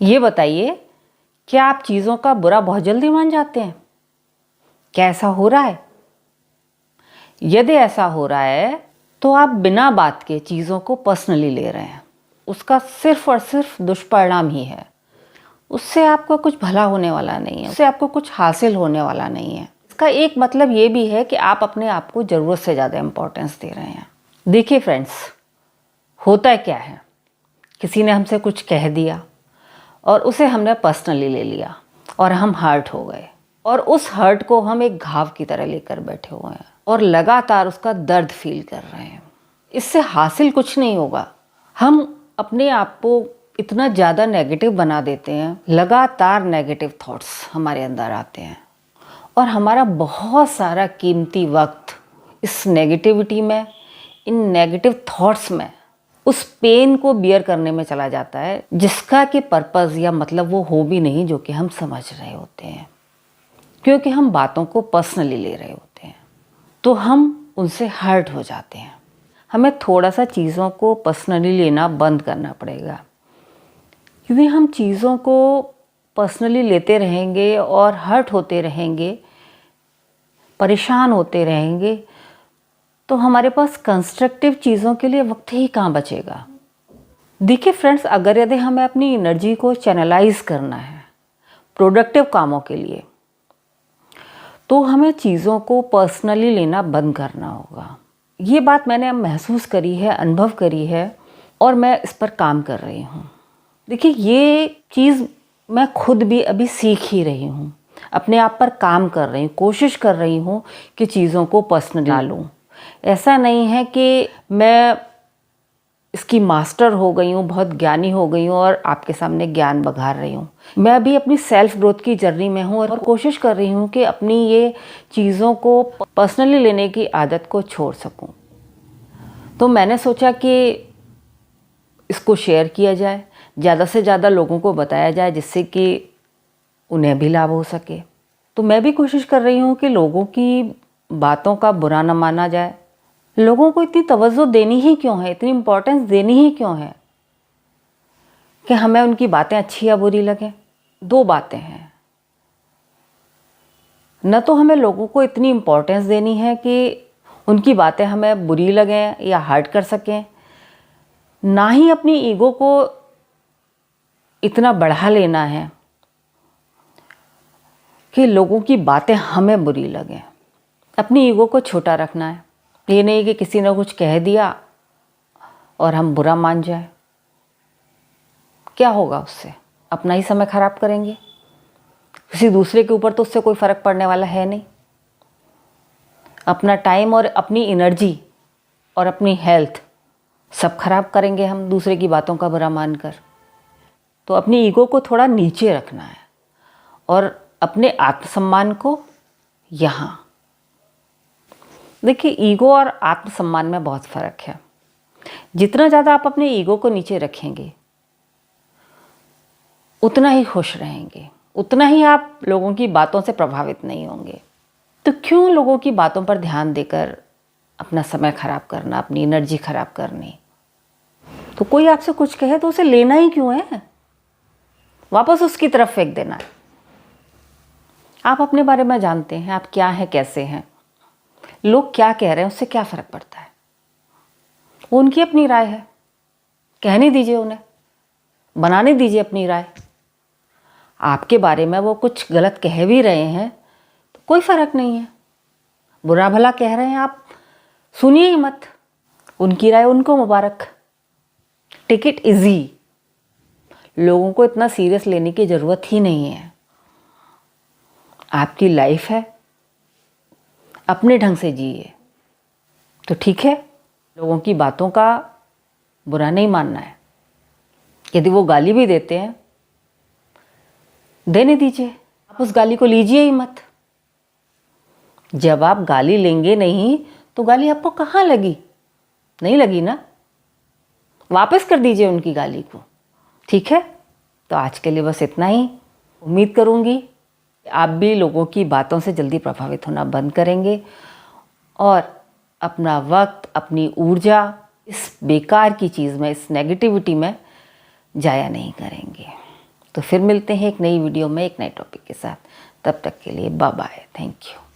ये बताइए, क्या आप चीज़ों का बुरा बहुत जल्दी मान जाते हैं? क्या ऐसा हो रहा है? यदि ऐसा हो रहा है तो आप बिना बात के चीज़ों को पर्सनली ले रहे हैं। उसका सिर्फ और सिर्फ दुष्परिणाम ही है। उससे आपको कुछ भला होने वाला नहीं है, उससे आपको कुछ हासिल होने वाला नहीं है। इसका एक मतलब ये भी है कि आप अपने आप को ज़रूरत से ज़्यादा इम्पोर्टेंस दे रहे हैं। देखिए फ्रेंड्स, होता है क्या है, किसी ने हमसे कुछ कह दिया और उसे हमने पर्सनली ले लिया और हम हर्ट हो गए, और उस हर्ट को हम एक घाव की तरह लेकर बैठे हुए हैं और लगातार उसका दर्द फील कर रहे हैं। इससे हासिल कुछ नहीं होगा। हम अपने आप को इतना ज़्यादा नेगेटिव बना देते हैं, लगातार नेगेटिव थॉट्स हमारे अंदर आते हैं और हमारा बहुत सारा कीमती वक्त इस नेगेटिविटी में, इन नेगेटिव थॉट्स में, उस पेन को बियर करने में चला जाता है, जिसका कि पर्पज़ या मतलब वो हो भी नहीं जो कि हम समझ रहे होते हैं, क्योंकि हम बातों को पर्सनली ले रहे होते हैं तो हम उनसे हर्ट हो जाते हैं। हमें थोड़ा सा चीज़ों को पर्सनली लेना बंद करना पड़ेगा, क्योंकि हम चीज़ों को पर्सनली लेते रहेंगे और हर्ट होते रहेंगे, परेशान होते रहेंगे, तो हमारे पास कंस्ट्रक्टिव चीज़ों के लिए वक्त ही कहाँ बचेगा। देखिए फ्रेंड्स, अगर यदि हमें अपनी एनर्जी को चैनलाइज करना है प्रोडक्टिव कामों के लिए, तो हमें चीज़ों को पर्सनली लेना बंद करना होगा। ये बात मैंने महसूस करी है, अनुभव करी है, और मैं इस पर काम कर रही हूँ। देखिए, ये चीज़ मैं खुद भी अभी सीख ही रही हूँ, अपने आप पर काम कर रही हूँ, कोशिश कर रही हूँ कि चीज़ों को पर्सनली ना लूँ। ऐसा नहीं है कि मैं इसकी मास्टर हो गई हूँ, बहुत ज्ञानी हो गई हूँ और आपके सामने ज्ञान बघार रही हूँ। मैं भी अपनी सेल्फ ग्रोथ की जर्नी में हूँ और कोशिश कर रही हूँ कि अपनी ये चीज़ों को पर्सनली लेने की आदत को छोड़ सकूँ। तो मैंने सोचा कि इसको शेयर किया जाए, ज़्यादा से ज़्यादा लोगों को बताया जाए, जिससे कि उन्हें भी लाभ हो सके। तो मैं भी कोशिश कर रही हूँ कि लोगों की बातों का बुरा न माना जाए। लोगों को इतनी तवज्जो देनी ही क्यों है, इतनी इम्पोर्टेंस देनी ही क्यों है कि हमें उनकी बातें अच्छी या बुरी लगें? दो बातें हैं, न तो हमें लोगों को इतनी इम्पोर्टेंस देनी है कि उनकी बातें हमें बुरी लगें या हर्ट कर सकें, ना ही अपनी ईगो को इतना बढ़ा लेना है कि लोगों की बातें हमें बुरी लगें। अपनी ईगो को छोटा रखना है। ये नहीं कि किसी ने कुछ कह दिया और हम बुरा मान जाए। क्या होगा उससे? अपना ही समय खराब करेंगे। किसी दूसरे के ऊपर तो उससे कोई फ़र्क पड़ने वाला है नहीं। अपना टाइम और अपनी एनर्जी और अपनी हेल्थ सब खराब करेंगे हम दूसरे की बातों का बुरा मानकर। तो अपनी ईगो को थोड़ा नीचे रखना है और अपने आत्मसम्मान को यहाँ। देखिए, ईगो और आत्मसम्मान में बहुत फ़र्क है। जितना ज़्यादा आप अपने ईगो को नीचे रखेंगे, उतना ही खुश रहेंगे, उतना ही आप लोगों की बातों से प्रभावित नहीं होंगे। तो क्यों लोगों की बातों पर ध्यान देकर अपना समय खराब करना, अपनी एनर्जी खराब करनी? तो कोई आपसे कुछ कहे तो उसे लेना ही क्यों है? वापस उसकी तरफ फेंक देना है। आप अपने बारे में जानते हैं, आप क्या हैं, कैसे हैं। लोग क्या कह रहे हैं उससे क्या फ़र्क पड़ता है? वो उनकी अपनी राय है, कहने दीजिए उन्हें, बनाने दीजिए अपनी राय। आपके बारे में वो कुछ गलत कह भी रहे हैं तो कोई फ़र्क नहीं है। बुरा भला कह रहे हैं, आप सुनिए ही मत। उनकी राय उनको मुबारक। Take it easy. लोगों को इतना सीरियस लेने की ज़रूरत ही नहीं है। आपकी लाइफ है, अपने ढंग से जिए तो ठीक है। लोगों की बातों का बुरा नहीं मानना है। यदि वो गाली भी देते हैं, देने दीजिए, आप उस गाली को लीजिए ही मत। जब आप गाली लेंगे नहीं तो गाली आपको कहाँ लगी? नहीं लगी ना, वापस कर दीजिए उनकी गाली को। ठीक है, तो आज के लिए बस इतना ही। उम्मीद करूँगी आप भी लोगों की बातों से जल्दी प्रभावित होना बंद करेंगे और अपना वक्त, अपनी ऊर्जा इस बेकार की चीज़ में, इस नेगेटिविटी में जाया नहीं करेंगे। तो फिर मिलते हैं एक नई वीडियो में एक नए टॉपिक के साथ। तब तक के लिए बाय बाय, थैंक यू।